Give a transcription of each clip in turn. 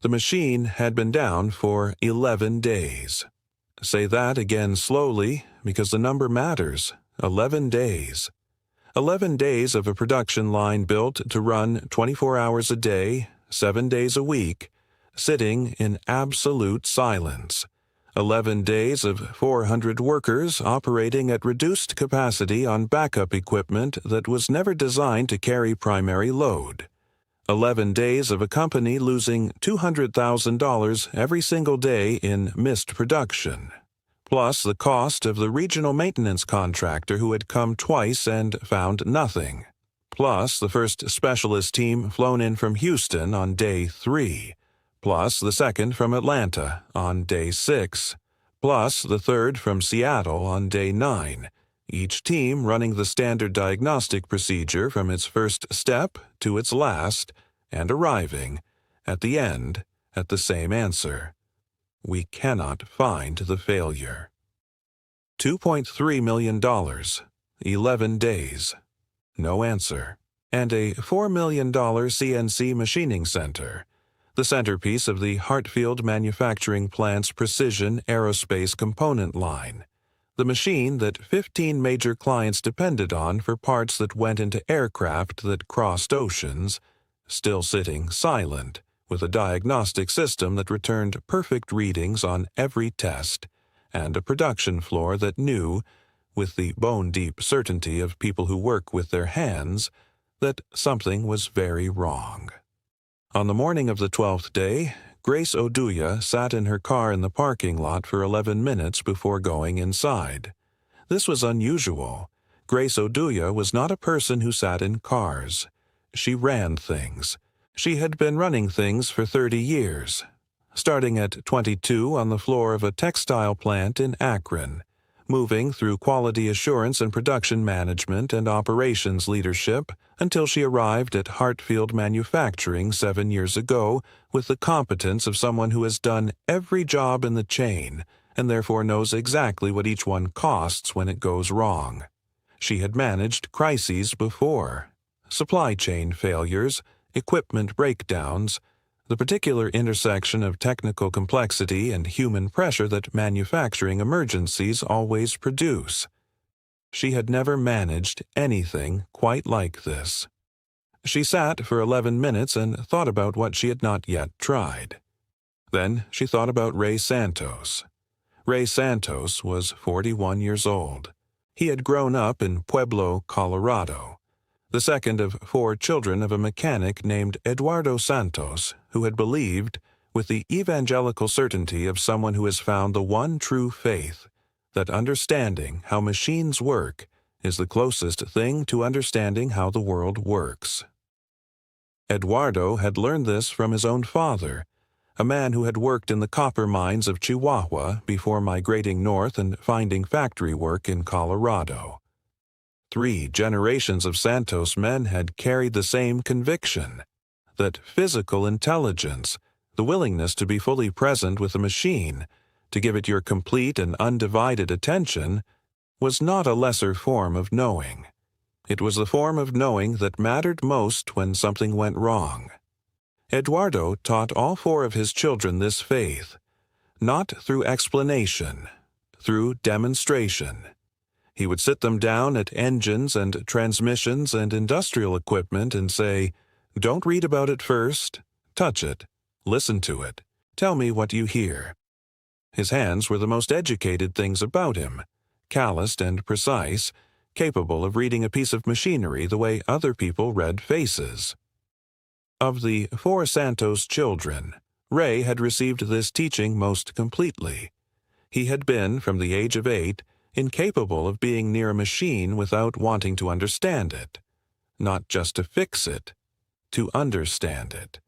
The machine had been down for 11 days. Say that again slowly, because the number matters. 11 days. 11 days of a production line built to run 24 hours a day, 7 days a week, sitting in absolute silence. 11 days of 400 workers operating at reduced capacity on backup equipment that was never designed to carry primary load. 11 days of a company losing $200,000 every single day in missed production, plus the cost of the regional maintenance contractor who had come twice and found nothing, plus the first specialist team flown in from Houston on day 3, plus the second from Atlanta on day 6, plus the third from Seattle on day 9, each team running the standard diagnostic procedure from its first step to its last, and arriving, at the end, at the same answer. We cannot find the failure. $2.3 million, 11 days, no answer, and a $4 million CNC machining center, the centerpiece of the Hartfield manufacturing plant's precision aerospace component line, the machine that 15 major clients depended on for parts that went into aircraft that crossed oceans, still sitting silent, with a diagnostic system that returned perfect readings on every test, and a production floor that knew, with the bone-deep certainty of people who work with their hands, that something was very wrong. On the morning of the 12th day, Grace Oduya sat in her car in the parking lot for 11 minutes before going inside. This was unusual. Grace Oduya was not a person who sat in cars. She ran things. She had been running things for 30 years, starting at 22 on the floor of a textile plant in Akron, moving through quality assurance and production management and operations leadership until she arrived at Hartfield Manufacturing 7 years ago with the competence of someone who has done every job in the chain and therefore knows exactly what each one costs when it goes wrong. She had managed crises before. Supply chain failures, equipment breakdowns, the particular intersection of technical complexity and human pressure that manufacturing emergencies always produce. She had never managed anything quite like this. She sat for 11 minutes and thought about what she had not yet tried. Then she thought about Ray Santos. Ray Santos was 41 years old. He had grown up in Pueblo, Colorado, the second of 4 children of a mechanic named Eduardo Santos, who had believed, with the evangelical certainty of someone who has found the one true faith, that understanding how machines work is the closest thing to understanding how the world works. Eduardo had learned this from his own father, a man who had worked in the copper mines of Chihuahua before migrating north and finding factory work in Colorado. 3 generations of Santos men had carried the same conviction, that physical intelligence, the willingness to be fully present with a machine, to give it your complete and undivided attention, was not a lesser form of knowing. It was the form of knowing that mattered most when something went wrong. Eduardo taught all 4 of his children this faith, not through explanation, through demonstration. He would sit them down at engines and transmissions and industrial equipment and say, "Don't read about it first. Touch it. Listen to it. Tell me what you hear." His hands were the most educated things about him, calloused and precise, capable of reading a piece of machinery the way other people read faces. Of the 4 Santos children, Ray had received this teaching most completely. He had been, from the age of 8, incapable of being near a machine without wanting to understand it, not just to fix it, to understand it,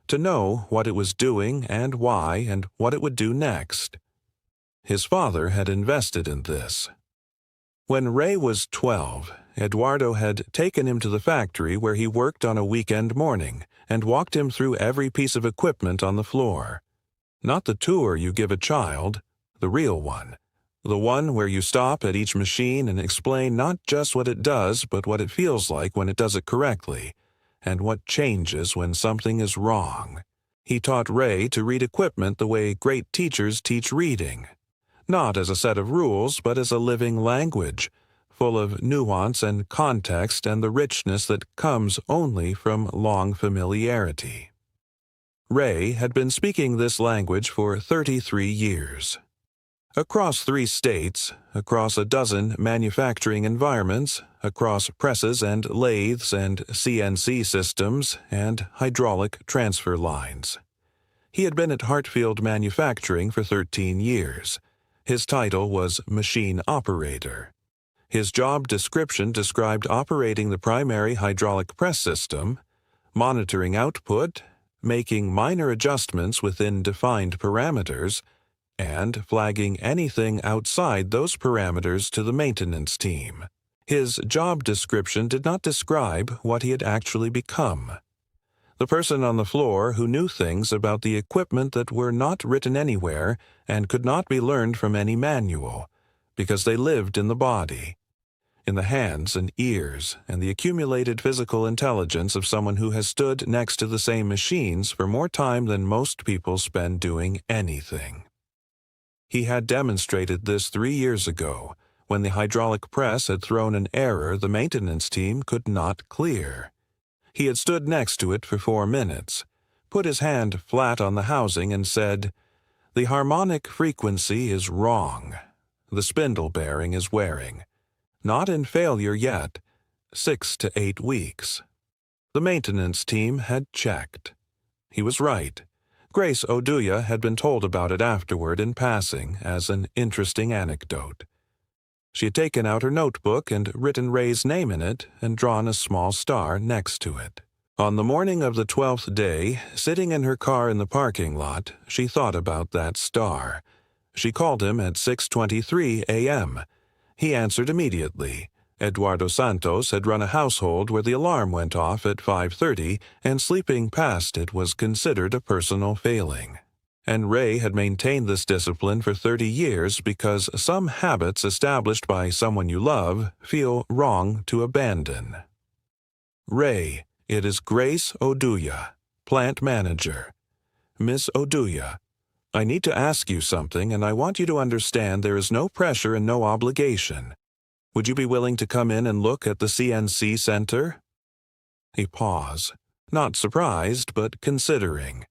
to know what it was doing and why and what it would do next. His father had invested in this. When Ray was 12, Eduardo had taken him to the factory where he worked on a weekend morning and walked him through every piece of equipment on the floor. Not the tour you give a child, the real one. The one where you stop at each machine and explain not just what it does, but what it feels like when it does it correctly, and what changes when something is wrong. He taught Ray to read equipment the way great teachers teach reading, not as a set of rules, but as a living language, full of nuance and context and the richness that comes only from long familiarity. Ray had been speaking this language for 33 years. Across 3 states, across a dozen manufacturing environments, across presses and lathes and CNC systems and hydraulic transfer lines. He had been at Hartfield Manufacturing for 13 years. His title was Machine Operator. His job description described operating the primary hydraulic press system, monitoring output, making minor adjustments within defined parameters, and flagging anything outside those parameters to the maintenance team. His job description did not describe what he had actually become. The person on the floor who knew things about the equipment that were not written anywhere and could not be learned from any manual, because they lived in the body, in the hands and ears and the accumulated physical intelligence of someone who has stood next to the same machines for more time than most people spend doing anything. He had demonstrated this 3 years ago, when the hydraulic press had thrown an error the maintenance team could not clear. He had stood next to it for 4 minutes, put his hand flat on the housing and said, "The harmonic frequency is wrong. The spindle bearing is wearing. Not in failure yet. 6 to 8 weeks." The maintenance team had checked. He was right. Grace Oduya had been told about it afterward in passing as an interesting anecdote. She had taken out her notebook and written Ray's name in it and drawn a small star next to it. On the morning of the 12th day, sitting in her car in the parking lot, she thought about that star. She called him at 6:23 a.m. He answered immediately. Eduardo Santos had run a household where the alarm went off at 5:30, and sleeping past it was considered a personal failing. And Ray had maintained this discipline for 30 years because some habits established by someone you love feel wrong to abandon. Ray, it is Grace Oduya, plant manager. Miss Oduya, I need to ask you something, and I want you to understand there is no pressure and no obligation. Would you be willing to come in and look at the CNC center? He paused, not surprised, but considering.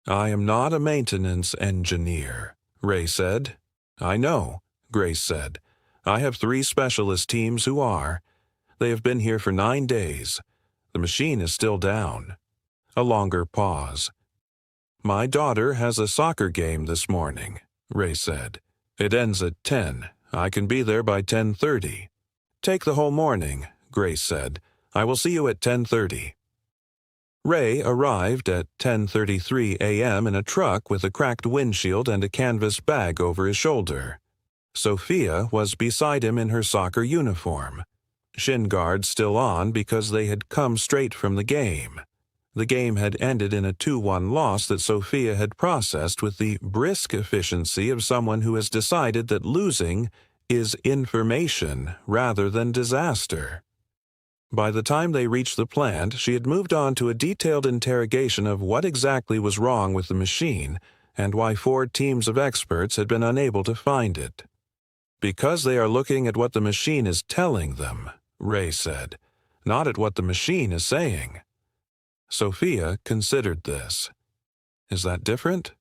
I am not a maintenance engineer, Ray said. I know, Grace said. I have 3 specialist teams who are. They have been here for 9 days. The machine is still down. A longer pause. My daughter has a soccer game this morning, Ray said. It ends at 10. I can be there by 10:30. Take the whole morning, Grace said. I will see you at 10:30. Ray arrived at 10:33 a.m. in a truck with a cracked windshield and a canvas bag over his shoulder. Sophia was beside him in her soccer uniform, shin guards still on because they had come straight from the game. The game had ended in a 2-1 loss that Sophia had processed with the brisk efficiency of someone who has decided that losing is information rather than disaster. By the time they reached the plant, she had moved on to a detailed interrogation of what exactly was wrong with the machine and why 4 teams of experts had been unable to find it. Because they are looking at what the machine is telling them, Ray said, not at what the machine is saying. Sophia considered this. Is that different?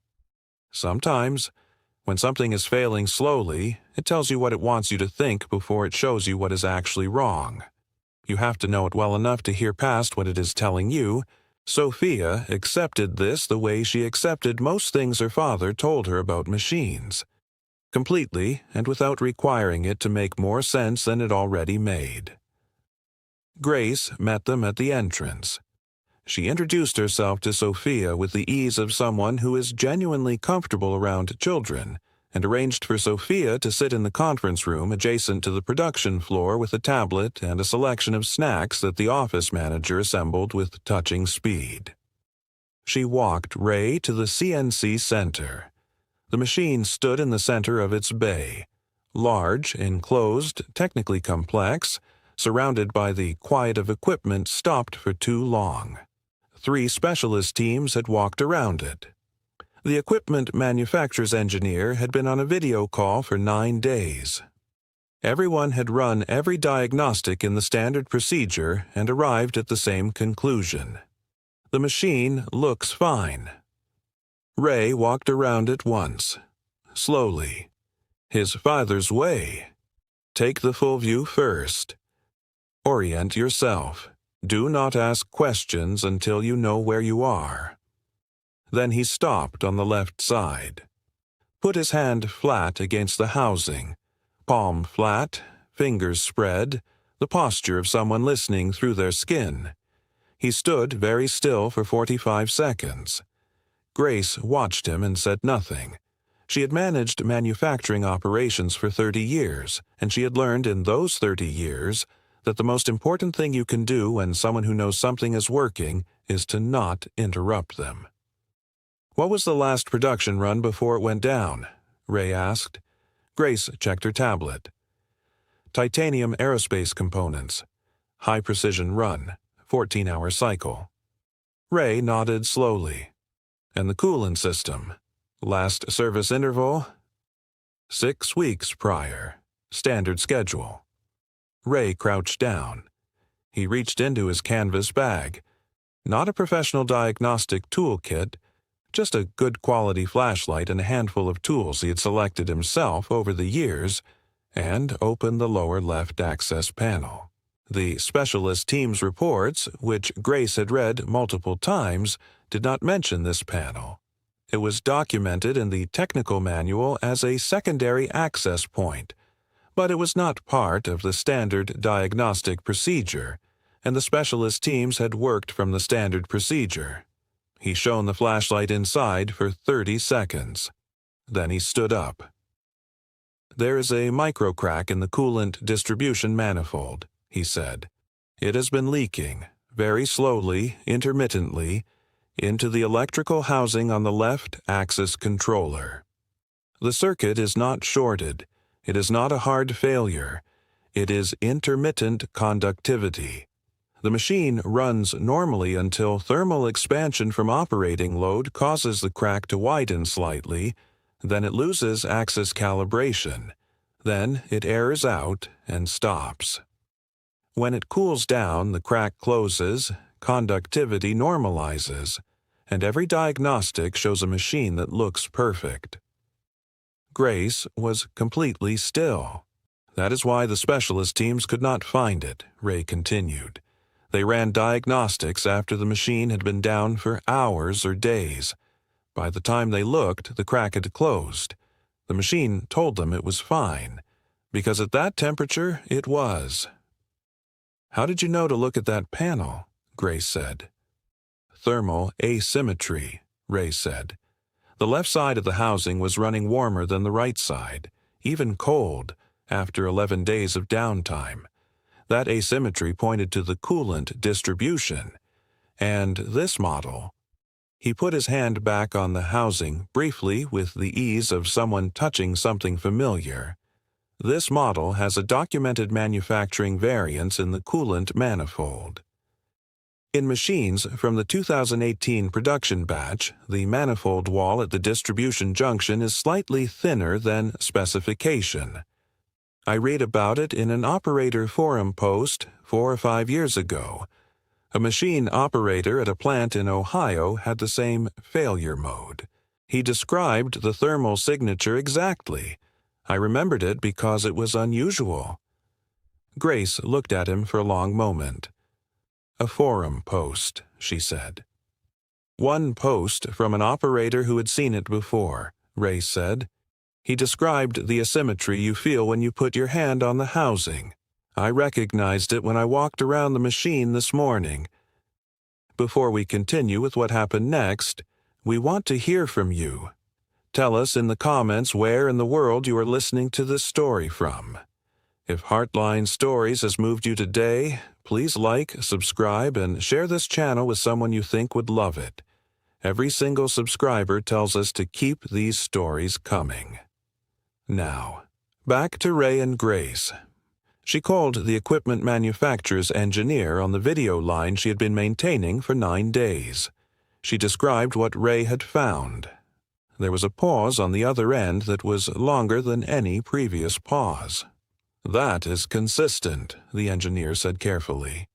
Sometimes. When something is failing slowly, it tells you what it wants you to think before it shows you what is actually wrong. You have to know it well enough to hear past what it is telling you. Sophia accepted this the way she accepted most things her father told her about machines, completely and without requiring it to make more sense than it already made. Grace met them at the entrance. She introduced herself to Sophia with the ease of someone who is genuinely comfortable around children, and arranged for Sophia to sit in the conference room adjacent to the production floor with a tablet and a selection of snacks that the office manager assembled with touching speed. She walked Ray to the CNC center. The machine stood in the center of its bay, large, enclosed, technically complex, surrounded by the quiet of equipment stopped for too long. 3 specialist teams had walked around it. The equipment manufacturer's engineer had been on a video call for 9 days. Everyone had run every diagnostic in the standard procedure and arrived at the same conclusion. The machine looks fine. Ray walked around it once, slowly, his father's way. Take the full view first. Orient yourself. Do not ask questions until you know where you are. Then he stopped on the left side. Put his hand flat against the housing, palm flat, fingers spread, the posture of someone listening through their skin. He stood very still for 45 seconds. Grace watched him and said nothing. She had managed manufacturing operations for 30 years, and she had learned in those 30 years that the most important thing you can do when someone who knows something is working is to not interrupt them. "What was the last production run before it went down?" Ray asked. Grace checked her tablet. "Titanium aerospace components. High-precision run. 14-hour cycle." Ray nodded slowly. "And the coolant system? Last service interval?" 6 weeks prior. Standard schedule." Ray crouched down. He reached into his canvas bag. Not a professional diagnostic toolkit, just a good quality flashlight and a handful of tools he had selected himself over the years, and opened the lower left access panel. The specialist team's reports, which Grace had read multiple times, did not mention this panel. It was documented in the technical manual as a secondary access point, but it was not part of the standard diagnostic procedure, and the specialist teams had worked from the standard procedure. He shone the flashlight inside for 30 seconds. Then he stood up. "There is a microcrack in the coolant distribution manifold," he said. "It has been leaking, very slowly, intermittently, into the electrical housing on the left axis controller. The circuit is not shorted. It is not a hard failure. It is intermittent conductivity. The machine runs normally until thermal expansion from operating load causes the crack to widen slightly, then it loses axis calibration. Then it airs out and stops. When it cools down, the crack closes, conductivity normalizes, and every diagnostic shows a machine that looks perfect." Grace was completely still. "That is why the specialist teams could not find it," Ray continued. "They ran diagnostics after the machine had been down for hours or days. By the time they looked, the crack had closed. The machine told them it was fine, because at that temperature it was." "How did you know to look at that panel?" Grace said. "Thermal asymmetry," Ray said. The left side of the housing was running warmer than the right side, even cold, after 11 days of downtime. That asymmetry pointed to the coolant distribution. And this model. He put his hand back on the housing briefly with the ease of someone touching something familiar. This model has a documented manufacturing variance in the coolant manifold. In machines from the 2018 production batch, the manifold wall at the distribution junction is slightly thinner than specification. I read about it in an operator forum post 4 or 5 years ago. A machine operator at a plant in Ohio had the same failure mode. He described the thermal signature exactly. I remembered it because it was unusual. Grace looked at him for a long moment. "A forum post," she said. "One post from an operator who had seen it before," Ray said. "He described the asymmetry you feel when you put your hand on the housing. I recognized it when I walked around the machine this morning. Before we continue with what happened next, we want to hear from you. Tell us in the comments where in the world you are listening to this story from. If HeartLine Stories has moved you today, please like, subscribe, and share this channel with someone you think would love it. Every single subscriber tells us to keep these stories coming." Now, back to Ray and Grace. She called the equipment manufacturer's engineer on the video line she had been maintaining for 9 days. She described what Ray had found. There was a pause on the other end that was longer than any previous pause. "That is consistent," the engineer said carefully.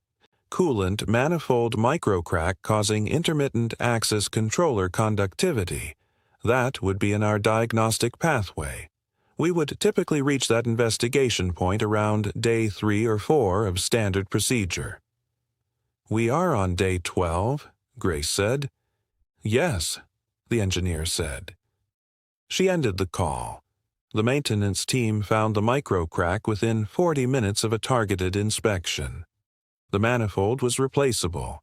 "Coolant manifold microcrack causing intermittent axis controller conductivity. That would be in our diagnostic pathway. We would typically reach that investigation point around day 3 or 4 of standard procedure." "We are on day 12, Grace said. "Yes," the engineer said. She ended the call. The maintenance team found the microcrack within 40 minutes of a targeted inspection. The manifold was replaceable.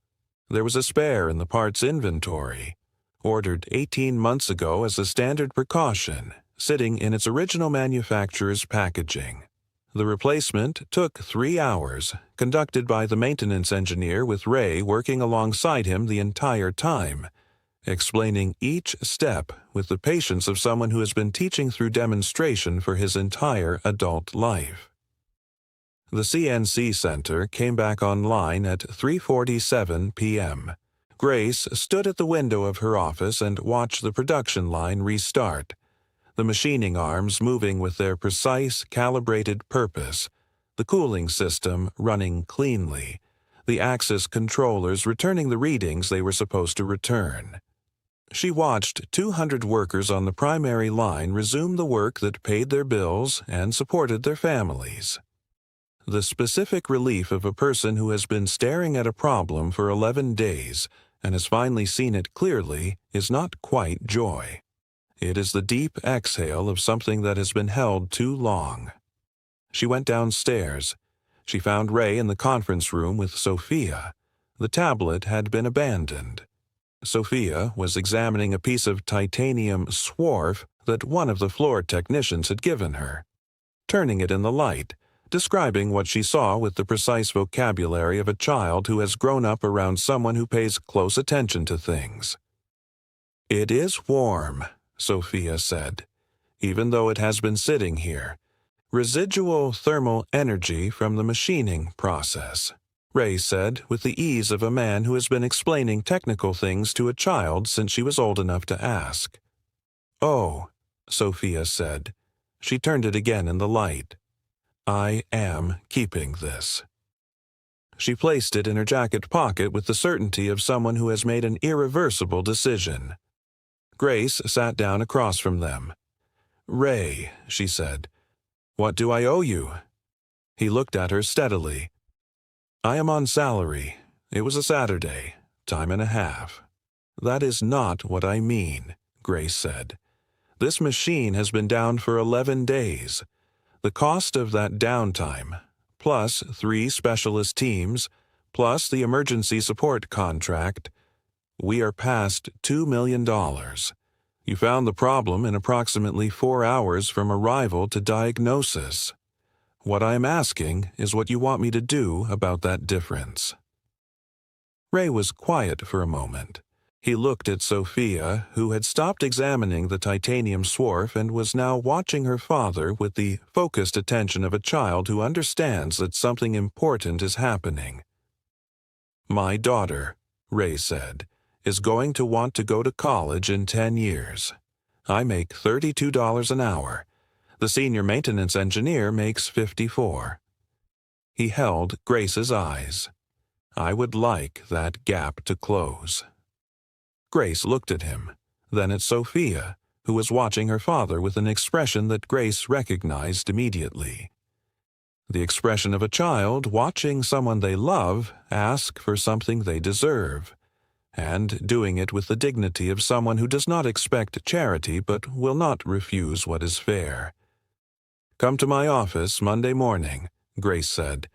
There was a spare in the parts inventory, ordered 18 months ago as a standard precaution, sitting in its original manufacturer's packaging. The replacement took 3 hours, conducted by the maintenance engineer with Ray working alongside him the entire time, explaining each step with the patience of someone who has been teaching through demonstration for his entire adult life. The CNC center came back online at 3:47 p.m. Grace stood at the window of her office and watched the production line restart, the machining arms moving with their precise, calibrated purpose, the cooling system running cleanly, the axis controllers returning the readings they were supposed to return. She watched 200 workers on the primary line resume the work that paid their bills and supported their families. The specific relief of a person who has been staring at a problem for 11 days and has finally seen it clearly is not quite joy. It is the deep exhale of something that has been held too long. She went downstairs. She found Ray in the conference room with Sophia. The tablet had been abandoned. Sophia was examining a piece of titanium swarf that one of the floor technicians had given her, turning it in the light, describing what she saw with the precise vocabulary of a child who has grown up around someone who pays close attention to things. "It is warm," Sophia said, "even though it has been sitting here. Residual thermal energy from the machining process," Ray said with the ease of a man who has been explaining technical things to a child since she was old enough to ask. "Oh," Sophia said. She turned it again in the light. "I am keeping this." She placed it in her jacket pocket with the certainty of someone who has made an irreversible decision. Grace sat down across from them. "Ray," she said, "what do I owe you?" He looked at her steadily. "I am on salary. It was a Saturday, time and a half." "That is not what I mean," Grace said. "This machine has been down for 11 days. The cost of that downtime, plus 3 specialist teams, plus the emergency support contract, we are past $2 million. You found the problem in approximately 4 hours from arrival to diagnosis. What I am asking is what you want me to do about that difference." Ray was quiet for a moment. He looked at Sophia, who had stopped examining the titanium swarf and was now watching her father with the focused attention of a child who understands that something important is happening. "My daughter," Ray said, "is going to want to go to college in 10 years. I make $32 an hour. The senior maintenance engineer makes $54. He held Grace's eyes. "I would like that gap to close." Grace looked at him, then at Sophia, who was watching her father with an expression that Grace recognized immediately. The expression of a child watching someone they love ask for something they deserve, and doing it with the dignity of someone who does not expect charity but will not refuse what is fair. "Come to my office Monday morning," Grace said.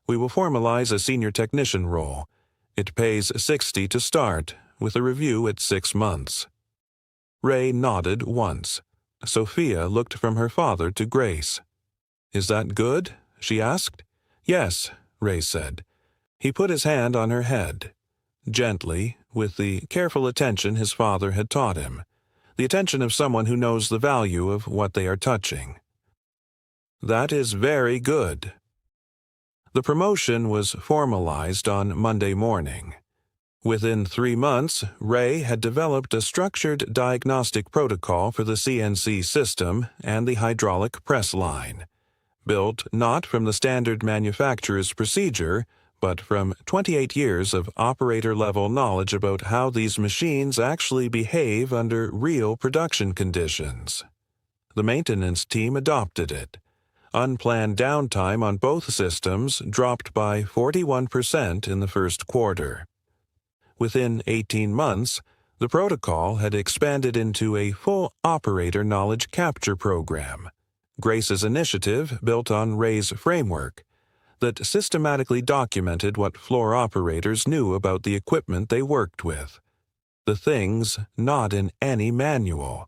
"We will formalize a senior technician role. It pays $60 to start, with a review at 6 months." Ray nodded once. Sophia looked from her father to Grace. "Is that good?" she asked. "Yes," Ray said. He put his hand on her head, gently, with the careful attention his father had taught him, the attention of someone who knows the value of what they are touching. "That is very good." The promotion was formalized on Monday morning. Within 3 months, Ray had developed a structured diagnostic protocol for the CNC system and the hydraulic press line, built not from the standard manufacturer's procedure, but from 28 years of operator-level knowledge about how these machines actually behave under real production conditions. The maintenance team adopted it. Unplanned downtime on both systems dropped by 41% in the first quarter. Within 18 months, the protocol had expanded into a full operator knowledge capture program, Grace's initiative built on Ray's framework, that systematically documented what floor operators knew about the equipment they worked with. The things not in any manual.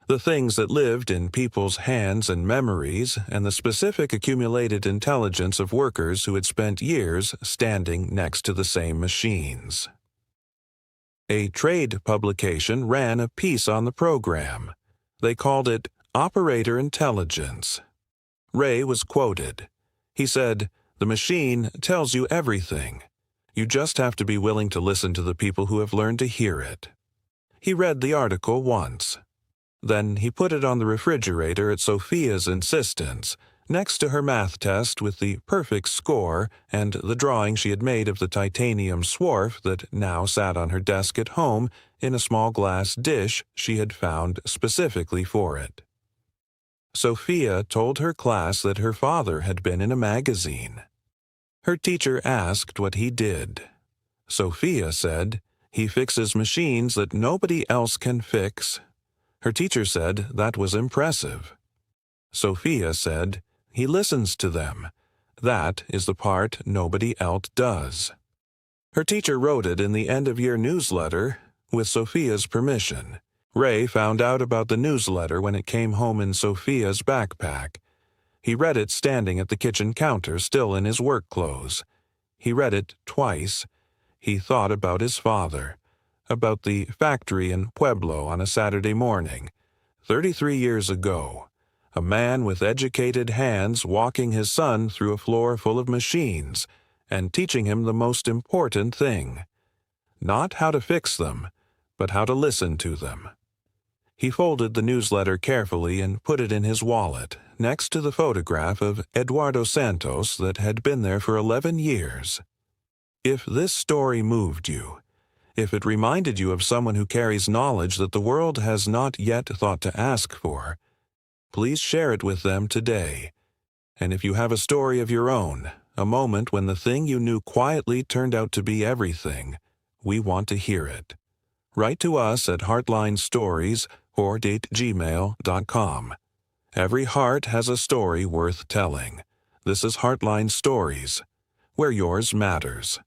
The things that lived in people's hands and memories, and the specific accumulated intelligence of workers who had spent years standing next to the same machines. A trade publication ran a piece on the program. They called it Operator Intelligence. Ray was quoted. He said, "The machine tells you everything. You just have to be willing to listen to the people who have learned to hear it." He read the article once. Then he put it on the refrigerator at Sophia's insistence, next to her math test with the perfect score and the drawing she had made of the titanium swarf that now sat on her desk at home in a small glass dish she had found specifically for it. Sophia told her class that her father had been in a magazine. Her teacher asked what he did. Sophia said, "He fixes machines that nobody else can fix." Her teacher said that was impressive. Sophia said, "He listens to them. That is the part nobody else does." Her teacher wrote it in the end-of-year newsletter with Sophia's permission. Ray found out about the newsletter when it came home in Sophia's backpack. He read it standing at the kitchen counter, still in his work clothes. He read it twice. He thought about his father, about the factory in Pueblo on a Saturday morning, 33 years ago. A man with educated hands walking his son through a floor full of machines and teaching him the most important thing. Not how to fix them, but how to listen to them. He folded the newsletter carefully and put it in his wallet, next to the photograph of Eduardo Santos that had been there for 11 years. If this story moved you, if it reminded you of someone who carries knowledge that the world has not yet thought to ask for, please share it with them today. And if you have a story of your own, a moment when the thing you knew quietly turned out to be everything, we want to hear it. Write to us at HeartLine Stories or @gmail.com. Every heart has a story worth telling. This is HeartLine Stories, where yours matters.